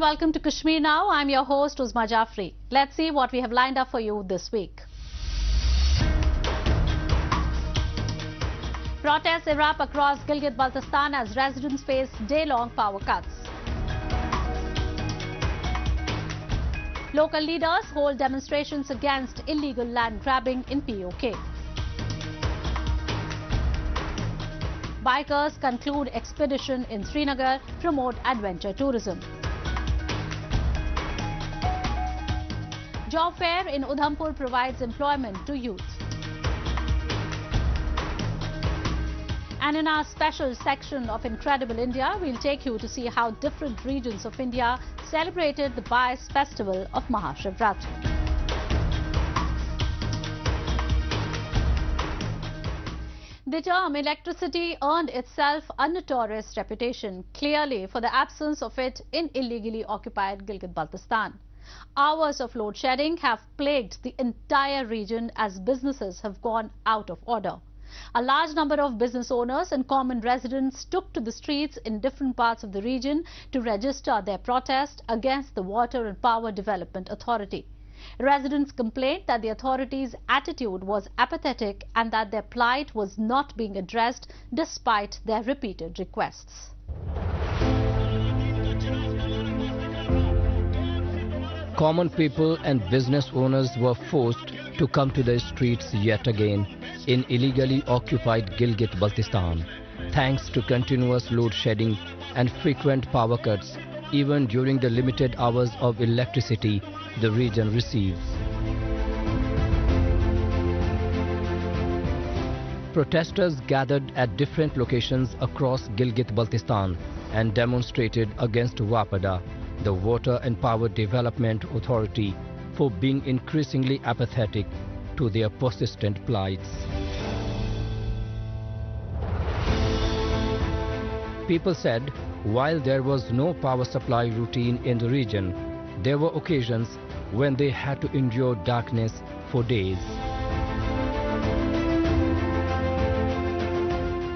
welcome to Kashmir Now. I'm your host Uzma Jafri. Let's see what we have lined up for you this week. Protests erupt across GilgitBaltistan as residents face day-long power cuts. Local leaders hold demonstrations against illegal land grabbing in POK. Bikers conclude expedition in Srinagar, promote adventure tourism. Job fair in Udhampur provides employment to youth. And in our special section of Incredible India, we'll take you to see how different regions of India celebrated the bias festival of Mahashivratri. The term electricity earned itself a notorious reputation, clearly for the absence of it in illegally occupied GilgitBaltistan. Hours of load shedding have plagued the entire region as businesses have gone out of order. A large number of business owners and common residents took to the streets in different parts of the region to register their protest against the Water and Power Development Authority. Residents complained that the authority's attitude was apathetic and that their plight was not being addressed despite their repeated requests. Common people and business owners were forced to come to the streets yet again in illegally occupied Gilgit-Baltistan, thanks to continuous load shedding and frequent power cuts, even during the limited hours of electricity the region receives. Protesters gathered at different locations across Gilgit-Baltistan and demonstrated against WAPADA, the Water and Power Development Authority, for being increasingly apathetic to their persistent plights. People said while there was no power supply routine in the region, there were occasions when they had to endure darkness for days.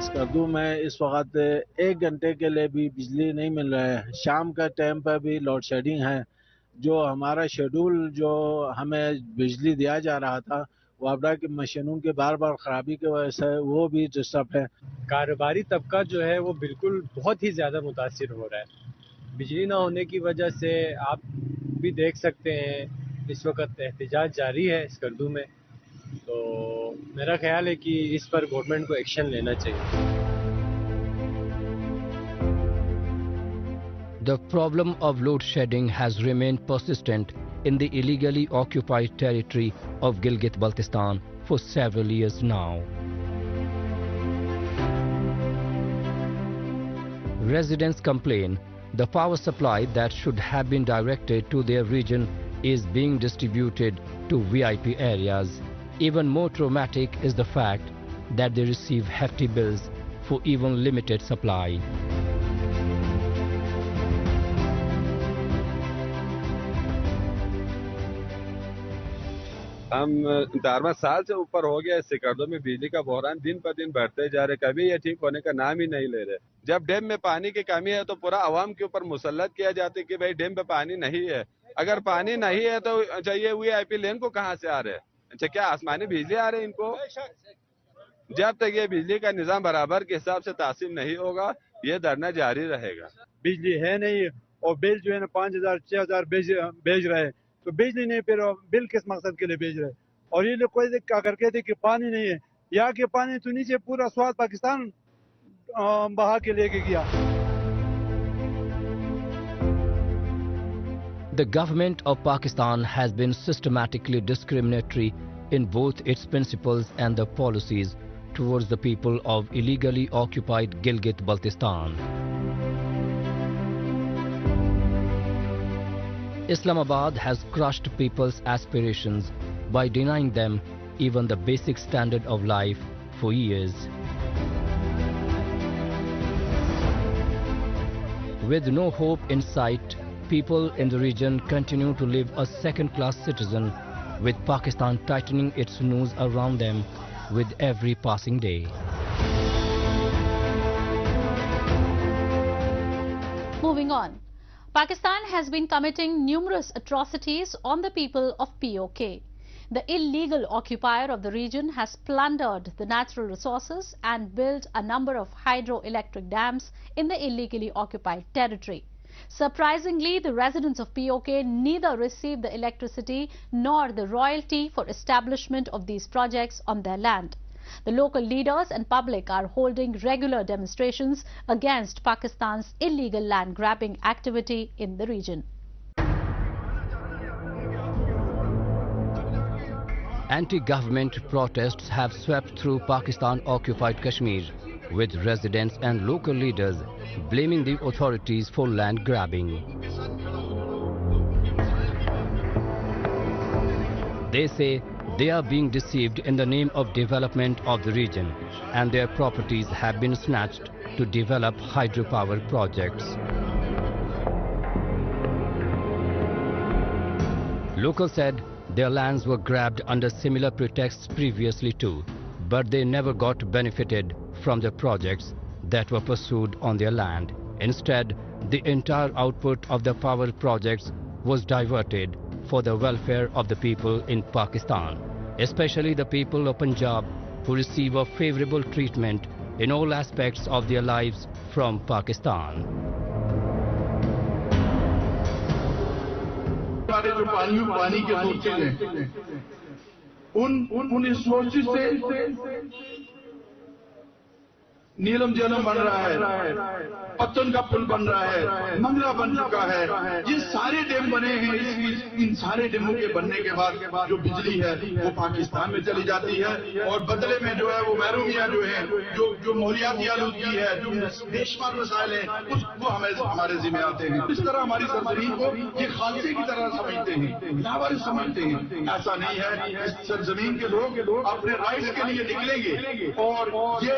Skardu में इस वक्त 1 घंटे के लिए भी बिजली नहीं मिल रहा है। शाम का टाइम पर भी लोड शेडिंग है। जो हमारा शेड्यूल जो हमें बिजली दिया जा रहा था, वापडा की मशीनों के बार-बार खराबी की वजह से वो भी डिस्टर्ब है। कारोबारी तबका जो है वो बिल्कुल बहुत ही ज़्यादा मुतासिर हो रहा है। बिजली ना होने की वजह से आप भी देख सकते हैं इस वक्त एहतजाज जारी है स्कर्दू में। तो मेरा ख्याल है कि इस पर गवर्नमेंट को एक्शन लेना चाहिए। The problem of load shedding has remained persistent in the illegally occupied territory of Gilgit-Baltistan for several years now. Residents complain the power supply that should have been directed to their region is being distributed to VIP areas. Even more traumatic is the fact that they receive hefty bills for even limited supply. हम 12वां साल से ऊपर हो गया सिकरदो में बिजली का बहरान दिन पर दिन बढ़ते जा रहे, कभी ये ठीक होने का नाम ही नहीं ले रहे। जब डैम में पानी की कमी है तो पूरा आवाम के ऊपर मुसल्लत किया जाता है कि भाई डैम पे पानी नहीं है। अगर पानी नहीं है तो चाहिए वीआईपी लेन को कहां से आ रहे हैं? अच्छा, क्या आसमानी बिजली आ रही है इनको? जब तक ये बिजली का निजाम बराबर के हिसाब से तासीम नहीं होगा, ये धरना जारी रहेगा। बिजली है नहीं और बिल जो है ना 5000 6000 भेज रहे हैं, तो बिजली नहीं, फिर बिल किस मकसद के लिए भेज रहे हैं? और ये लोग कोई क्या कर कहते कि पानी नहीं है, यहाँ के पानी तो नीचे पूरा स्वाद पाकिस्तान बहा के लेके गया। The government of Pakistan has been systematically discriminatory in both its principles and the policies towards the people of illegally occupied Gilgit-Baltistan. Islamabad has crushed people's aspirations by denying them even the basic standard of life for years. With no hope in sight, people in the region continue to live a second-class citizen, with Pakistan tightening its noose around them with every passing day. Moving on. Pakistan has been committing numerous atrocities on the people of POK. The illegal occupier of the region has plundered the natural resources and built a number of hydroelectric dams in the illegally occupied territory. Surprisingly, the residents of POK neither received the electricity nor the royalty for establishment of these projects on their land. The local leaders and public are holding regular demonstrations against Pakistan's illegal land grabbing activity in the region. Anti-government protests have swept through Pakistan-occupied Kashmir, with residents and local leaders blaming the authorities for land grabbing. They say they are being deceived in the name of development of the region, and their properties have been snatched to develop hydropower projects. Locals said their lands were grabbed under similar pretexts previously too, but they never got benefited from the projects that were pursued on their land. Instead, the entire output of the power projects was diverted for the welfare of the people in Pakistan, especially the people of Punjab, who receive a favorable treatment in all aspects of their lives from Pakistan. हमारे जो पानी के sources हैं उन sources से नीलम जलम बन रहा है, पत्तन का पुल बन रहा है, मंगला बन चुका है। ये सारे डैम बने हैं। इन सारे डैमों के बनने के बाद जो बिजली है वो पाकिस्तान में चली जाती है और बदले में जो है वो महरूमिया जो है जो माहौलियाती आलूदगी है, जो बेशुमार मसाइल हैं, उसको हमारे जिम्मे आते हैं। इस तरह हमारी सरजमीन को ये खालसे की तरह समझते हैं, लावारिस समझते हैं। ऐसा नहीं है। इस सरजमीन के लोग अपने राइट्स के लिए निकलेंगे और ये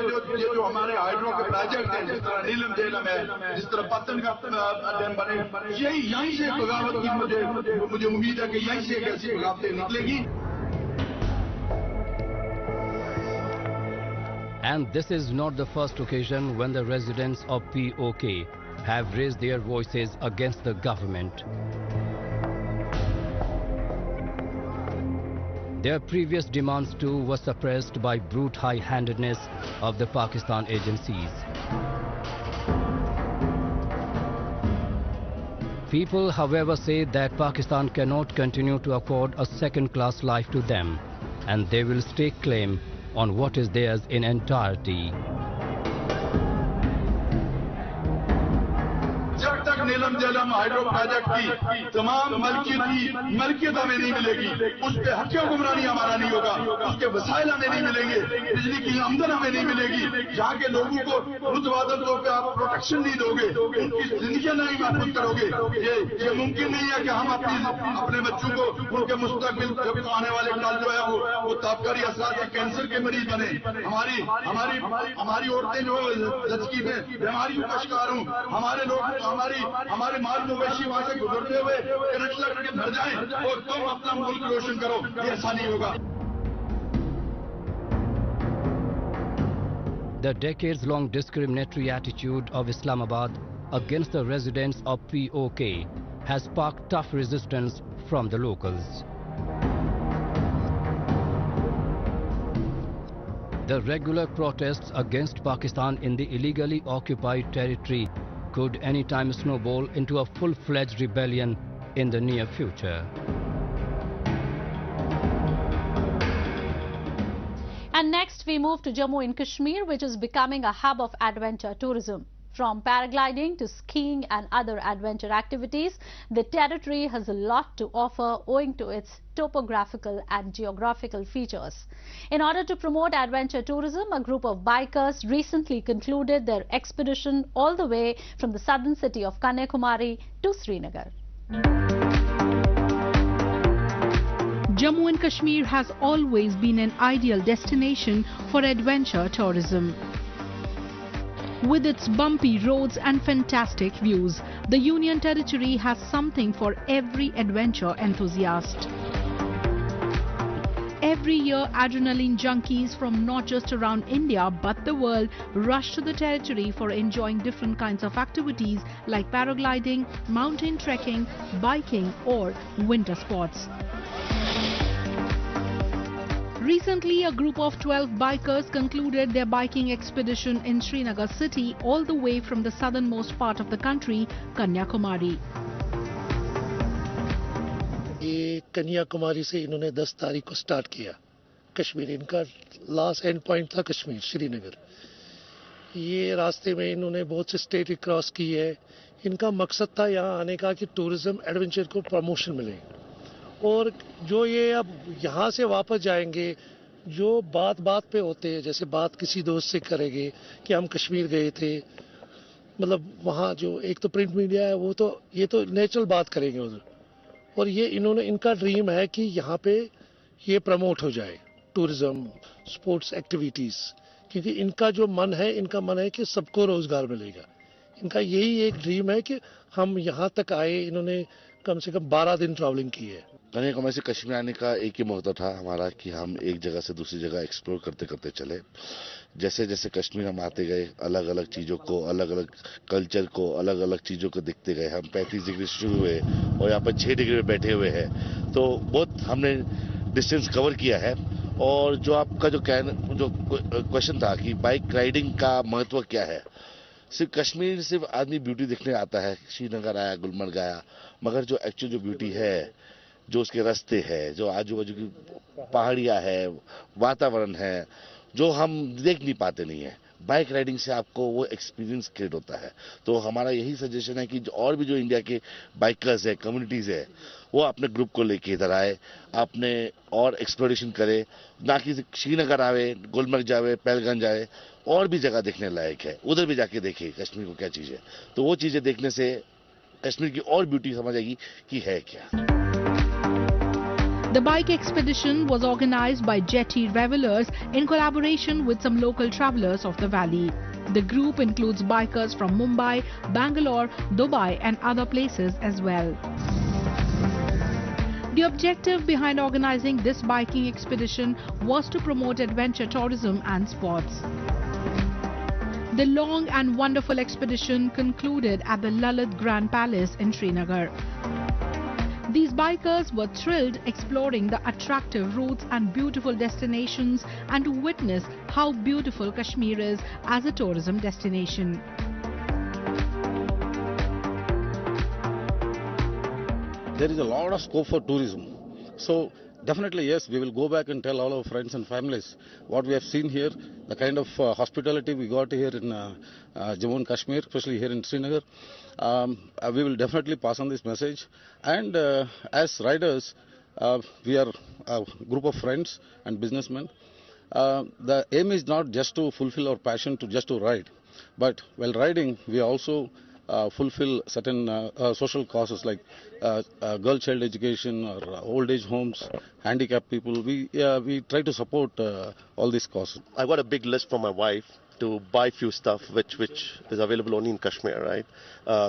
जो हमारे हाइड्रो के प्रोजेक्ट हैं, जिस तरह नीलम झेलम है, जिस तरह पत्तन का डैम बने, यहीं से बगावत की मुझे उम्मीद है कि यहीं से एक ऐसी बगावतें निकलेगी। And this is not the first occasion when the residents of POK have raised their voices against the government. Their previous demands too were suppressed by brute high-handedness of the Pakistan agencies. People, however, say that Pakistan cannot continue to afford a second-class life to them, and they will stake claim on what is theirs in entirety. जब तक नीलम जलम hydro project की तमाम मलकियत हमें नहीं मिलेगी, उस पर हक हुक्मरानी हमारा नहीं होगा, उसके वसाइल हमें नहीं मिलेंगे, बिजली की आमदन हमें नहीं मिलेगी, यहाँ के लोगों को मुतबादल तौर पर आप प्रोटेक्शन नहीं दोगे, उनकी जिंदगी नहीं महफूज करोगे। ये मुमकिन नहीं है कि हम अपने बच्चों को उनके मुस्तकबिल आने वाले कल जो है वो ताबकारी असर के कैंसर के मरीज बने। हमारी औरतें जो लचकी में बीमारियों का शिकार हों, हमारे लोग हमारे माल मवेशी वहां से गुजरते हुए करंट लग के मर जाएं और तुम अपना मुल्क रोशन करो, ये ऐसा नहीं होगा। The decades-long discriminatory attitude of Islamabad against the residents of POK has sparked tough resistance from the locals. The regular protests against Pakistan in the illegally occupied territory could anytime snowball into a full-fledged rebellion in the near future. And next we move to Jammu and Kashmir, which is becoming a hub of adventure tourism. From paragliding to skiing and other adventure activities, the territory has a lot to offer owing to its topographical and geographical features. In order to promote adventure tourism, a group of bikers recently concluded their expedition all the way from the southern city of Kanyakumari to Srinagar. Jammu and Kashmir has always been an ideal destination for adventure tourism. With its bumpy roads and fantastic views, the Union Territory has something for every adventure enthusiast. Every year, adrenaline junkies from not just around India but the world rush to the territory for enjoying different kinds of activities like paragliding, mountain trekking, biking or winter sports. Recently, a group of 12 bikers concluded their biking expedition in Srinagar city all the way from the southernmost part of the country, Kanyakumari. ये कन्याकुमारी से इन्होंने 10 तारीख को start किया कश्मीर इनका last and point था कश्मीर श्रीनगर ये रास्ते में इन्होंने बहुत से स्टेट क्रॉस की है इनका मकसद था यहाँ आने का कि टूरिज्म एडवेंचर को प्रमोशन मिले और जो ये अब यहाँ से वापस जाएंगे जो बात बात पे होते हैं जैसे बात किसी दोस्त से करेंगे कि हम कश्मीर गए थे मतलब वहाँ जो एक तो प्रिंट मीडिया है वो तो ये तो नेचुरल बात करेंगे उधर और ये इन्होंने इनका ड्रीम है कि यहाँ पे ये प्रमोट हो जाए टूरिज्म स्पोर्ट्स एक्टिविटीज क्योंकि इनका जो मन है कि सबको रोजगार मिलेगा इनका यही एक ड्रीम है कि हम यहाँ तक आए इन्होंने कम से कम 12 दिन ट्रैवलिंग की है कन्याकुमारी से कश्मीर आने का एक ही मोटिव था हमारा कि हम एक जगह से दूसरी जगह एक्सप्लोर करते करते चले जैसे जैसे कश्मीर हम आते गए अलग अलग चीज़ों को अलग अलग कल्चर को अलग अलग चीज़ों को देखते गए हम 35 डिग्री से शुरू हुए और यहाँ पर 6 डिग्री में बैठे हुए हैं तो बहुत हमने डिस्टेंस कवर किया है और जो आपका जो क्वेश्चन था कि बाइक राइडिंग का महत्व क्या है सिर्फ कश्मीर सिर्फ आदमी ब्यूटी देखने आता है श्रीनगर आया गुलमर्ग आया मगर जो एक्चुअल जो ब्यूटी है जो उसके रास्ते है जो आजू बाजू की पहाड़ियाँ है वातावरण है जो हम देख नहीं पाते नहीं है बाइक राइडिंग से आपको वो एक्सपीरियंस क्रिएट होता है तो हमारा यही सजेशन है कि और भी जो इंडिया के बाइकर्स है कम्युनिटीज़ है वो अपने ग्रुप को लेके इधर आए अपने और एक्सप्लोरेशन करे ना कि श्रीनगर आवे गुलमर्ग जावे पहलगाम जाए और भी जगह देखने लायक है उधर भी जाके देखे कश्मीर को क्या चीज़ है तो वो चीज़ें देखने से कश्मीर की और ब्यूटी समझ आएगी कि है क्या The bike expedition was organized by Jetty Revelers in collaboration with some local travelers of the valley. The group includes bikers from Mumbai, Bangalore, Dubai and other places as well. The objective behind organizing this biking expedition was to promote adventure tourism and sports. The long and wonderful expedition concluded at the Lalit Grand Palace in Srinagar. These bikers were thrilled exploring the attractive routes and beautiful destinations and to witness how beautiful Kashmir is as a tourism destination. There is a lot of scope for tourism. So definitely yes, we will go back and tell all our friends and families what we have seen here, the kind of hospitality we got here in Jammu and Kashmir, especially here in Srinagar. We will definitely pass on this message and as riders we are a group of friends and businessmen. The aim is not just to fulfill our passion to ride, but while riding we also fulfill certain social causes like girl child education or old age homes, handicapped people. We try to support all these causes. I got a big list from my wife to buy few stuff which is available only in Kashmir, right?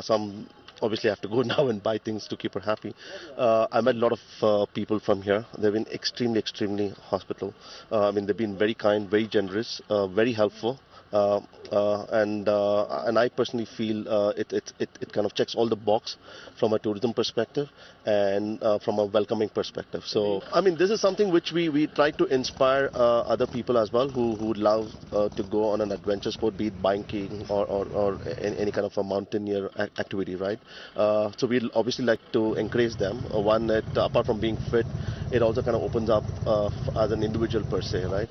Some obviously I have to go now and buy things to keep her happy. I met a lot of people from here. They've been extremely hospitable. I mean, they've been very kind, very generous, very helpful. And I personally feel it kind of checks all the box from a tourism perspective and from a welcoming perspective. So I mean, this is something which we try to inspire other people as well who would love to go on an adventure sport, be it biking or any kind of a mountaineer activity, right? So we'll obviously like to encourage them. One, apart from being fit, it also kind of opens up as an individual per se, right?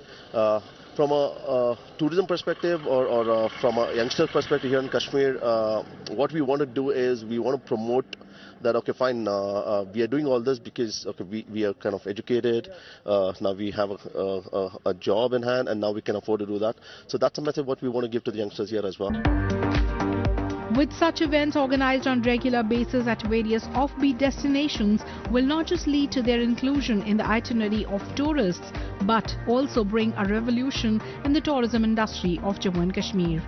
From a tourism perspective or from a youngster perspective here in Kashmir, what we want to do is we want to promote that, okay, fine, we are doing all this because okay, we are kind of educated, now we have a job in hand and now we can afford to do that. So that's a message what we want to give to the youngsters here as well. With such events organized on regular basis at various offbeat destinations will not just lead to their inclusion in the itinerary of tourists, but also bring a revolution in the tourism industry of Jammu and Kashmir.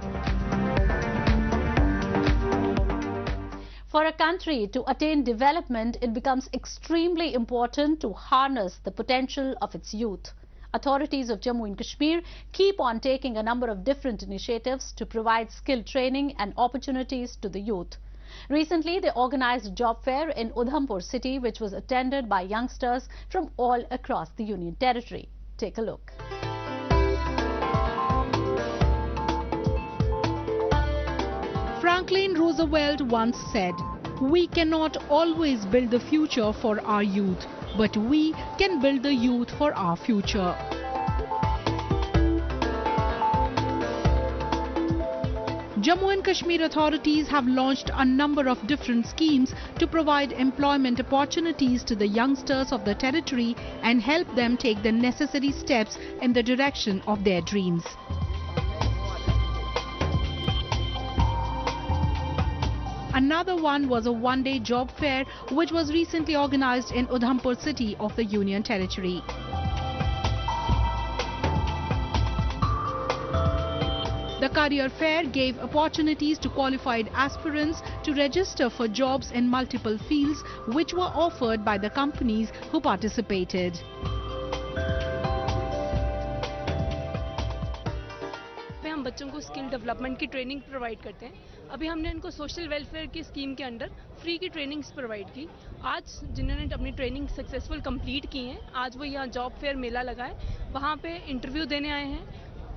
For a country to attain development, it becomes extremely important to harness the potential of its youth. Authorities of Jammu and Kashmir keep on taking a number of different initiatives to provide skill training and opportunities to the youth. Recently, they organized a job fair in Udhampur city, which was attended by youngsters from all across the Union Territory. Take a look. Franklin Roosevelt once said, "We cannot always build the future for our youth, but we can build the youth for our future." Jammu and Kashmir authorities have launched a number of different schemes to provide employment opportunities to the youngsters of the territory and help them take the necessary steps in the direction of their dreams. Another one was a one-day job fair which was recently organized in Udhampur city of the Union Territory. The career fair gave opportunities to qualified aspirants to register for jobs in multiple fields which were offered by the companies who participated. हम बच्चों को skill development की training provide करते हैं। अभी हमने इनको social welfare की स्कीम के अंडर फ्री की ट्रेनिंग्स प्रोवाइड की। आज जिन्होंने अपनी ट्रेनिंग सक्सेसफुल कंप्लीट की है, आज वो यहाँ जॉब फेयर मेला लगा है, वहाँ पे इंटरव्यू देने आए हैं।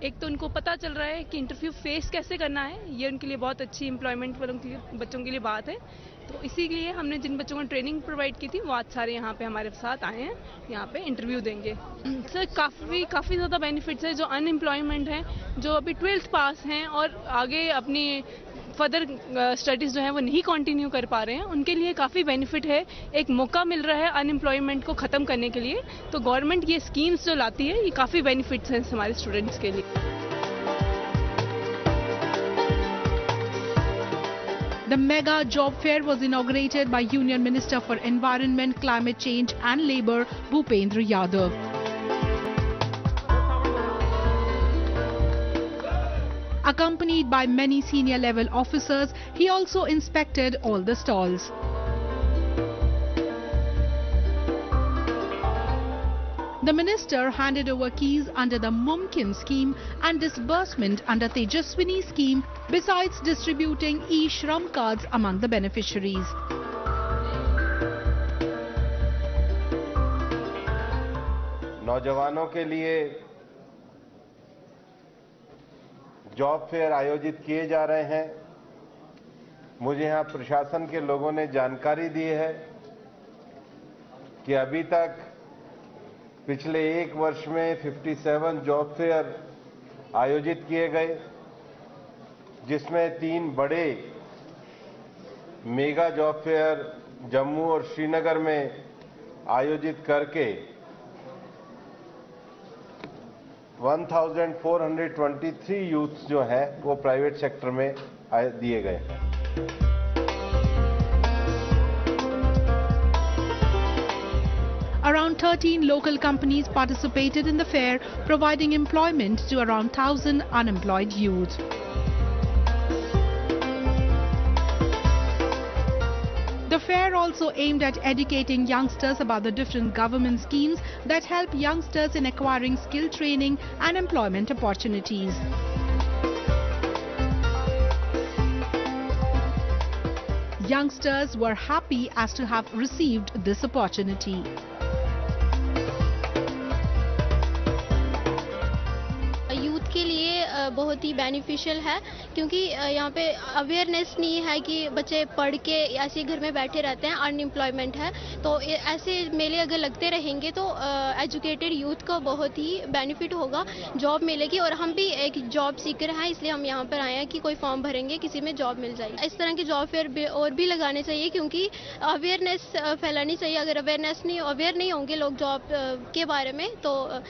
एक तो उनको पता चल रहा है कि इंटरव्यू फेस कैसे करना है, ये उनके लिए बहुत अच्छी एम्प्लॉयमेंट वालों के लिए बच्चों के लिए बात है। तो इसीलिए हमने जिन बच्चों को ट्रेनिंग प्रोवाइड की थी वो आज सारे यहाँ पे हमारे साथ आए हैं, यहाँ पे इंटरव्यू देंगे। सर काफ़ी ज़्यादा बेनिफिट्स है। जो अनएम्प्लॉयमेंट है, जो अभी 12th पास हैं और आगे अपनी फर्दर स्टडीज़ जो है वो नहीं कंटिन्यू कर पा रहे हैं, उनके लिए काफ़ी बेनिफिट है। एक मौका मिल रहा है अनएम्प्लॉयमेंट को ख़त्म करने के लिए। तो गवर्नमेंट ये स्कीम्स जो लाती है, ये काफ़ी बेनिफिट्स हैं हमारे स्टूडेंट्स के लिए। The mega job fair was inaugurated by Union Minister for Environment, Climate Change and Labour, Bhupendra Yadav. Accompanied by many senior level officers, he also inspected all the stalls. The minister handed over keys under the Mumkin scheme and disbursement under Tejaswini scheme, besides distributing e-Shram cards among the beneficiaries. नौजवानों के लिए job fair आयोजित किए जा रहे हैं। मुझे यहाँ प्रशासन के लोगों ने जानकारी दी है कि अभी तक पिछले एक वर्ष में 57 जॉब फेयर आयोजित किए गए, जिसमें 3 बड़े मेगा जॉब फेयर जम्मू और श्रीनगर में आयोजित करके 1423 यूथ्स जो हैं वो प्राइवेट सेक्टर में दिए गए हैं। Around 13 local companies participated in the fair, providing employment to around 1,000 unemployed youth. The fair also aimed at educating youngsters about the different government schemes that help youngsters in acquiring skill training and employment opportunities. Youngsters were happy as to have received this opportunity. Youth के लिए बहुत ही beneficial है, क्योंकि यहाँ पे awareness नहीं है कि बच्चे पढ़ के ऐसे घर में बैठे रहते हैं, अनएम्प्लॉयमेंट है। तो ऐसे मेले अगर लगते रहेंगे तो एजुकेटेड यूथ को बहुत ही बेनिफिट होगा, जॉब मिलेगी। और हम भी एक जॉब सीकर हैं, इसलिए हम यहाँ पर आए हैं कि कोई फॉर्म भरेंगे, किसी में जॉब मिल जाएगी। इस तरह के जॉब फेयर और भी लगाने चाहिए, क्योंकि अवेयरनेस फैलानी चाहिए। अगर अवेयर नहीं होंगे लोग जॉब के बारे में, तो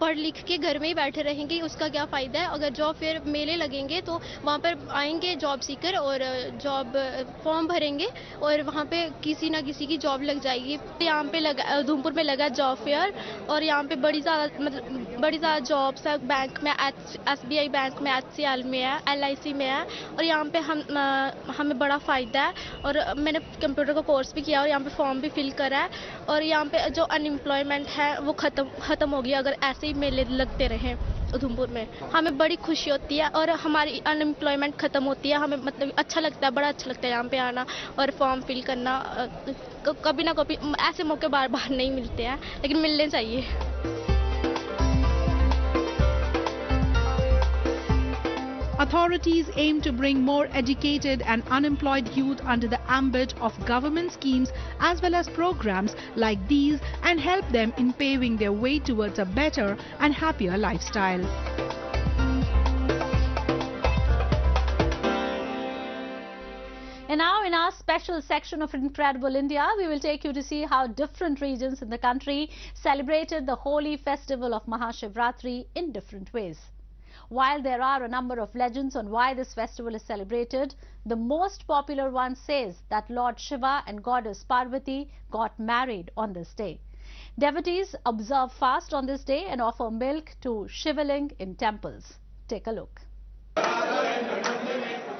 पढ़ लिख के घर में ही बैठे रहेंगे, उसका क्या फ़ायदा है। अगर जॉब फेयर मेले लगेंगे, तो वहाँ पर आएंगे जॉब सीकर और जॉब फॉर्म भरेंगे और वहाँ पे किसी ना किसी की जॉब लग जाएगी। यहाँ पे लगा, उधमपुर में लगा जॉब फेयर और यहाँ पे बड़ी ज़्यादा जॉब्स है। बैंक में SBI बैंक में, HCL में है, LIC में है और यहाँ पे हमें बड़ा फ़ायदा है। और मैंने कंप्यूटर का कोर्स भी किया और यहाँ पे फॉर्म भी फिल करा है और यहाँ पे जो अनएम्प्लॉयमेंट है वो ख़त्म होगी अगर ऐसे ही मेले लगते रहें उधमपुर में। हमें बड़ी खुशी होती है और हमारी अनएम्प्लॉयमेंट ख़त्म होती है। हमें मतलब अच्छा लगता है, बड़ा अच्छा लगता है यहाँ पे आना और फॉर्म फिल करना। कभी ना कभी ऐसे मौके बार बार नहीं मिलते हैं, लेकिन मिलने चाहिए। Authorities aim to bring more educated and unemployed youth under the ambit of government schemes as well as programs like these and help them in paving their way towards a better and happier lifestyle. And now in our special section of Incredible India, we will take you to see how different regions in the country celebrated the holy festival of Mahashivratri in different ways. While there are a number of legends on why this festival is celebrated, the most popular one says that Lord Shiva and Goddess Parvati got married on this day. Devotees observe fast on this day and offer milk to Shivaling in temples. Take a look.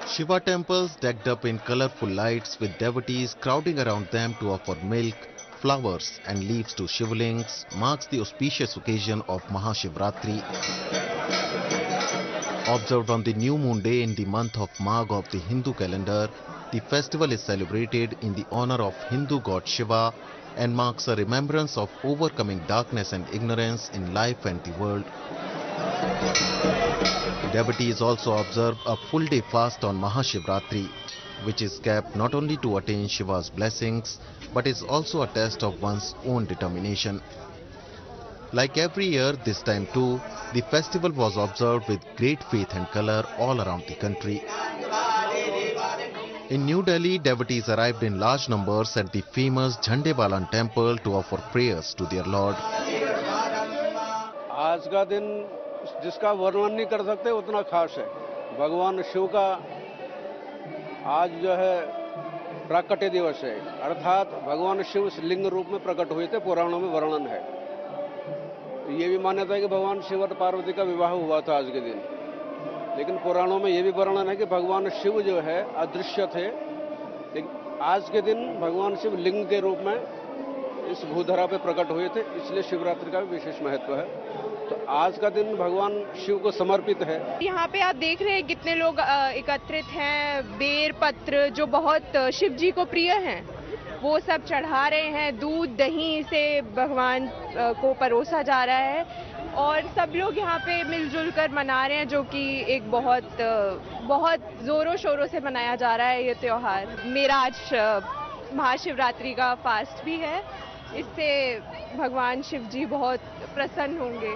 Shiva temples decked up in colorful lights with devotees crowding around them to offer milk, flowers and leaves to Shivalings marks the auspicious occasion of Mahashivratri. Observed on the new moon day in the month of Magh of the Hindu calendar, the festival is celebrated in the honor of Hindu god Shiva and marks a remembrance of overcoming darkness and ignorance in life and the world. Devotees also observe a full day fast on Mahashivratri, which is kept not only to attain Shiva's blessings, but is also a test of one's own determination. Like every year, this time too, the festival was observed with great faith and color all around the country. In New Delhi, devotees arrived in large numbers at the famous Jhandebalan temple to offer prayers to their Lord. आज का दिन जिसका वर्णन नहीं कर सकते उतना खास है। भगवान शिव का आज जो है प्राकट्य दिवस है, अर्थात भगवान शिव लिंग रूप में प्रकट हुए थे, पुराणों में वर्णन है। ये भी मान्यता है कि भगवान शिव और पार्वती का विवाह हुआ था आज के दिन, लेकिन पुराणों में ये भी वर्णन है कि भगवान शिव जो है अदृश्य थे, लेकिन आज के दिन भगवान शिव लिंग के रूप में इस भूधरा पे प्रकट हुए थे, इसलिए शिवरात्रि का भी विशेष महत्व है। तो आज का दिन भगवान शिव को समर्पित है। यहाँ पे आप देख रहे हैं कितने लोग एकत्रित हैं, बेर पत्र जो बहुत शिव जी को प्रिय हैं वो सब चढ़ा रहे हैं, दूध दही से भगवान को परोसा जा रहा है और सब लोग यहाँ पे मिलजुल कर मना रहे हैं, जो कि एक बहुत जोरों शोरों से मनाया जा रहा है ये त्योहार। मेरा आज महाशिवरात्रि का फास्ट भी है, इससे भगवान शिव जी बहुत प्रसन्न होंगे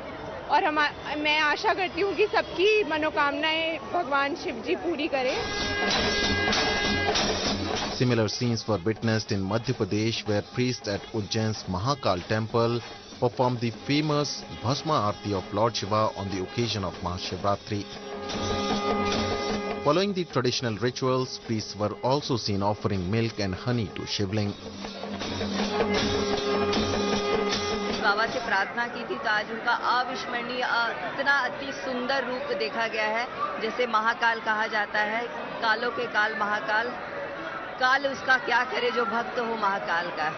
और मैं आशा करती हूँ कि सबकी मनोकामनाएं भगवान शिव जी पूरी करें। Similar scenes were witnessed in Madhya Pradesh, where priests at Ujjain's Mahakal temple performed the famous Bhasma Aarti of Lord Shiva on the occasion of Mahashivratri. Following the traditional rituals, priests were also seen offering milk and honey to Shivling. बाबा से प्रार्थना की थी तो आज उनका अविस्मरणीय इतना अति सुंदर रूप देखा गया है। जैसे महाकाल कहा जाता है, कालों के काल महाकाल, काल उसका क्या करे जो भक्त हो महाकाल का।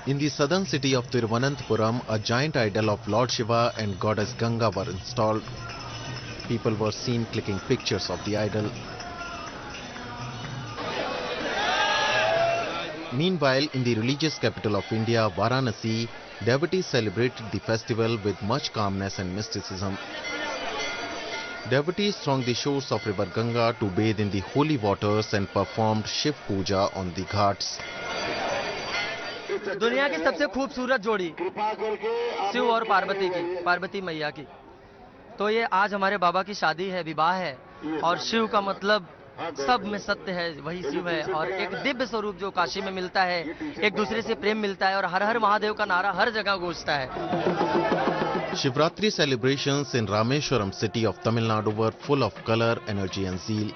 In the southern city of Thiruvananthapuram, a giant idol of Lord Shiva and Goddess Ganga were installed. People were seen clicking pictures of the idol. Meanwhile, in the religious capital of India, Varanasi, devotees celebrated the festival with much calmness and mysticism. Devotees thronged the shores of river Ganga to bathe in the holy waters and performed Shiv Puja on the ghats. दुनिया की सबसे खूबसूरत जोड़ी शिव और पार्वती मैया की, तो ये आज हमारे बाबा की शादी है, विवाह है और शिव का मतलब सब में सत्य है, वही शिव है। और एक दिव्य स्वरूप जो काशी में मिलता है, एक दूसरे से प्रेम मिलता है और हर हर महादेव का नारा हर जगह गूंजता है। Shivratri celebrations in Rameshwaram city of Tamil Nadu were full of color, energy and zeal.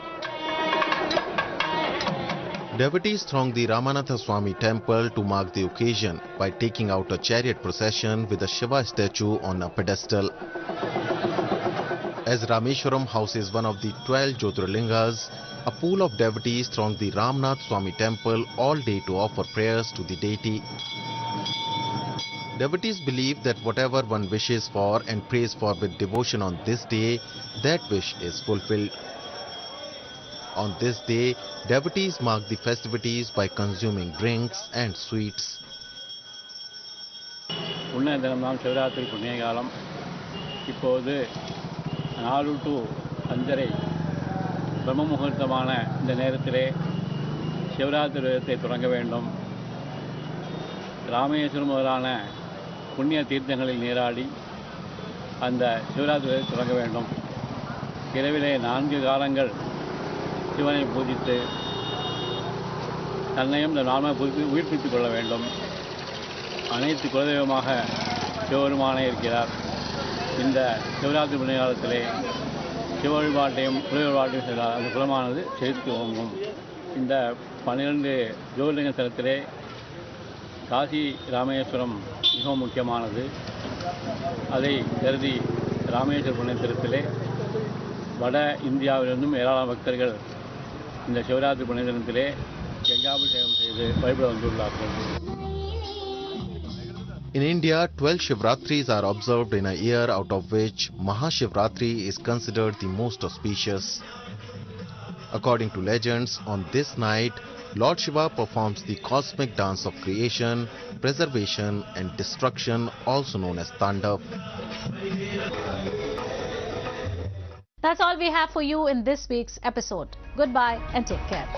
Devotees thronged the Ramanatha Swami temple to mark the occasion by taking out a chariot procession with a Shiva statue on a pedestal. As Rameshwaram houses one of the 12 Jyotirlingas, a pool of devotees thronged the Ramnath Swami temple all day to offer prayers to the deity. Devotees believe that whatever one wishes for and prays for with devotion on this day, that wish is fulfilled. On this day, devotees mark the festivities by consuming drinks and sweets. புண்ணிய தினம்தான் சிவராத்திரி புண்ணிய காலம். இப்போது 4 to 5:30 பிரம்ம முகூர்த்தமான இந்த நேரத்திலே சிவராத்திரி விரதத்தை தொடங்க வேண்டும். ராமேஸ்வரம் முதலான புண்ணிய தீர்த்தங்களில் நீராடி அந்த சிவராத்திரி விரதத்தை தொடங்க வேண்டும். இரவிலே 4 காலங்கள் சிவனை பூஜித்து தன்னையும் இந்த நாம உயிர்ப்பித்துக் கொள்ள வேண்டும். அனைத்து குலதெய்வமாக சிவபெருமானே இருக்கிறார். இந்த சிவராத்திரி புண்ணிய காலத்திலே சிவ வழிபாட்டையும் குல வழிபாட்டையும் செய்தால் அந்த குலமானது செழித்து ஓங்கும். இந்த 12 ஜோதிர்லிங்க ஸ்தலத்திலே காசி ராமேஸ்வரம் மிகவும் முக்கியமானது. அதை கருதி ராமேஸ்வர புண்ணியத்திலே வட இந்தியாவிலிருந்தும் ஏராளமான பக்தர்கள் இந்த சிவராத்திரி புண்ணிய தினத்திலே கங்காபிஷேகம் செய்து வழிபட வந்துள்ளார்கள். In India, 12 Shivratris are observed in a year, out of which Mahashivratri is considered the most auspicious. According to legends, on this night, Lord Shiva performs the cosmic dance of creation, preservation and destruction, also known as Tandav. That's all we have for you in this week's episode. Goodbye and take care.